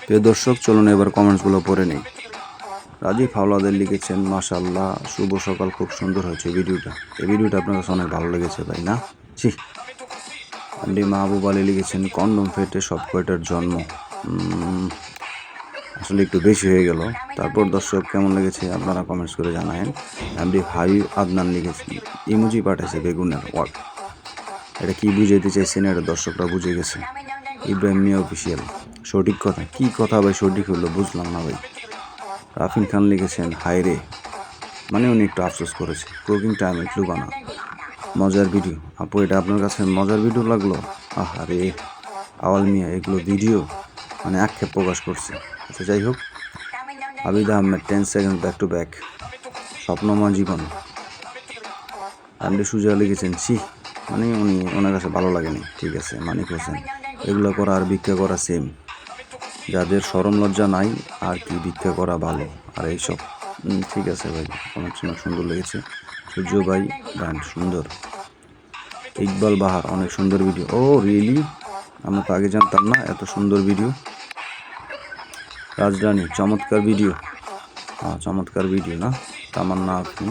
প্রিয় দর্শক, চলুন এবার কমেন্টসগুলো পড়ে নেই। রাজীব হাওলাদার লিখেছেন, মাশাআল্লাহ, শুভ সকাল, খুব সুন্দর হয়েছে ভিডিওটা। এই ভিডিওটা আপনার কাছে অনেক ভালো লেগেছে ভাই, না? জি। এমডি মাহবুব আলী লিখেছেন, কন্ডম ফেটে সব কয়টার জন্ম। আসলে একটু বেশি হয়ে গেল। তারপর দর্শক, কেমন লেগেছে আপনারা কমেন্টস করে জানায়েন। এমডি হাবিব আদনান লিখেছেন, ইমোজি পাঠাইছে বেগুনের। ওয়াক, এটা কি বুঝাইতে চাইছেন, এটা দর্শকরা বুঝে গেছে। ইব্রাহিম মিয়া অফিসিয়াল, সঠিক কথা। কি কথা ভাই সঠিক হলো বুঝলাম না ভাই। রাফিন খান লিখেছেন, হাই রে, মানে উনি একটু আফসোস করেছে। কুকিং টাইম একটু বানা, মজার ভিডিও। আপু, এটা আপনার কাছে মজার ভিডিও লাগলো? আরে আওয়াল মিয়া, এগুলো ভিডিও মানে আক্ষেপ প্রকাশ করছে। আচ্ছা, যাই হোক। Abid Ahmed, 10 second back to back, স্বপ্নময় জীবন। এমডি সুজা লিখেছেন, ছি, মানে ওনার কাছে ভালো লাগেনি। ঠিক আছে। মানিক হোসেন, এগুলো করা আর ভিক্ষা করা সেম। যাদের শরম লজ্জা নাই আর কি ভিক্ষা করা ভালো, আর এইসব। ঠিক আছে ভাই, অনেক সুন্দর লেগেছে। সূর্য ভাই ব্র্যান্ড সুন্দর। ইকবাল বাহার, অনেক সুন্দর ভিডিও। ও রিয়েলি, আমরা তো আগে জানতাম না এত সুন্দর ভিডিও। রাজরানী, চমৎকার ভিডিও। চমৎকার ভিডিও না? তামান্না, আপনি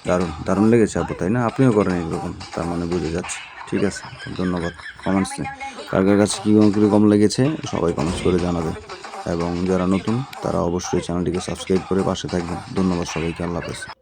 দারুণ দারুণ লেগেছে আপু, তাই না? আপনিও করেন এরকম, তার মানে বুঝে যাচ্ছে। ঠিক আছে, ধন্যবাদ। কমেন্টসে কার কার কাছে কীরকম লেগেছে সবাই কমেন্টস করে জানাবে। এবং যারা নতুন তারা অবশ্যই চ্যানেলটিকে সাবস্ক্রাইব করে পাশে থাকবেন। ধন্যবাদ সবাইকে, আল্লাহ হাফেজ।